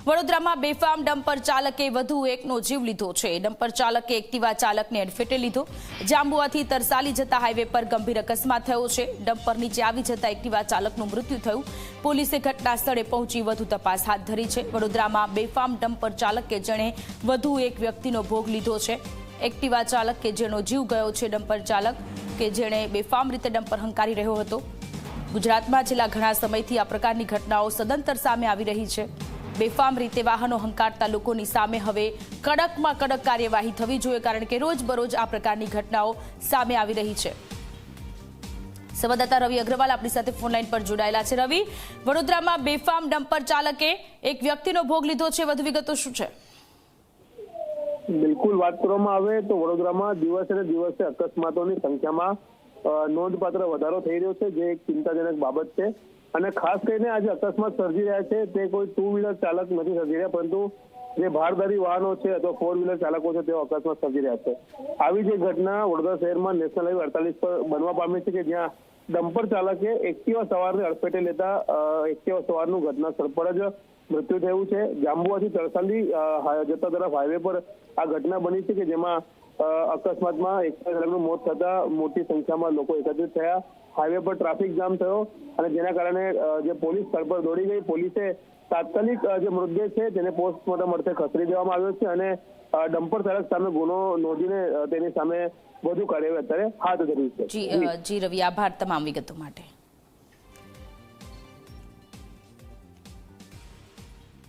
વડોદરામાં બેફામ ડમ્પર ચાલકે વધુ એકનો જીવ લીધો છે। ડમ્પર ચાલકે એક્ટિવા ચાલકને અડફેટે લીધો। જાંબુઆથી તરસાલી જતા હાઈવે પર ગંભીર અકસ્માત થયો છે। ડમ્પર નીચે આવી જતા એક્ટિવા ચાલકનું મૃત્યુ થયું। પોલીસે ઘટના સ્થળે પહોંચી વધુ તપાસ હાથ ધરી છે। વડોદરામાં બેફામ ડમ્પર ચાલકે જેણે વધુ એક વ્યક્તિનો ભોગ લીધો છે। એક્ટિવા ચાલક કે જેનો જીવ ગયો છે, ડમ્પર ચાલક કે જેણે બેફામ રીતે ડમ્પર હંકારી રહ્યો હતો। ગુજરાતમાં છેલ્લા ઘણા સમયથી આ પ્રકારની ઘટનાઓ સદંતર સામે આવી રહી છે। બેફામ રીતે વાહનો હંકારતા લોકોની સામે હવે કડકમાં કડક કાર્યવાહી થવી જોઈએ, કારણ કે રોજબરોજ આ પ્રકારની ઘટનાઓ સામે આવી રહી છે। સંવાદદાતા રવિ અગ્રવાલ આપણી સાથે ફોનલાઈન પર જોડાયેલા છે। રવિ, વડોદરામાં બેફામ ડમ્પર ચાલકે એક વ્યક્તિનો ભોગ લીધો છે, વધુ વિગતો શું છે? બિલકુલ, વાત કરવામાં આવે તો વડોદરામાં દિવસે ને દિવસે અકસ્માતોની સંખ્યામાં નોંધપાત્ર વધારો થઈ રહ્યો છે, જે એક ચિંતાજનક બાબત છે। અને ખાસ કરીને આજે અકસ્માત સર્જી રહ્યા છે તે કોઈ ટુ વ્હીલર ચાલક નથી સર્જી રહ્યા, પરંતુ જે ભારદારી વાહનો છે અથવા ફોર વ્હીલર ચાલકો છે તેઓ અકસ્માત સર્જી રહ્યા છે। આવી જે ઘટના વડોદરા શહેરમાં નેશનલ હાઈવે 48 પર બનવા પામી છે, કે જ્યાં ડમ્પર ચાલકે એક્ટિવા સવારને અડફેટે લેતા એક્ટિવા સવારનું ઘટના સ્થળ પર જ મૃત્યુ થયું છે। જાંબુઆથી તરસાલી જતા તરફ હાઈવે પર આ ઘટના બની છે, કે જેમાં અકસ્માતમાં એક્ટિવા ચાલકનું મોત થતા મોટી સંખ્યામાં લોકો એકત્રિત થયા। હાઈવે પર ટ્રાફિક જામ થયો અને જેના કારણે જે પોલીસ સ્થળ પર દોડી ગઈ। પોલીસે તાત્કાલિક જે મૃતદેહ છે તેને પોસ્ટમોર્ટમ અર્થે ખસેડી દેવામાં આવ્યો છે અને ડમ્પર ચાલક સામે ગુનો નોંધીને તેની સામે વધુ કાર્યવાહી અત્યારે હાથ ધરી છે। જી રવિ, આભાર તમામ વિગતો માટે।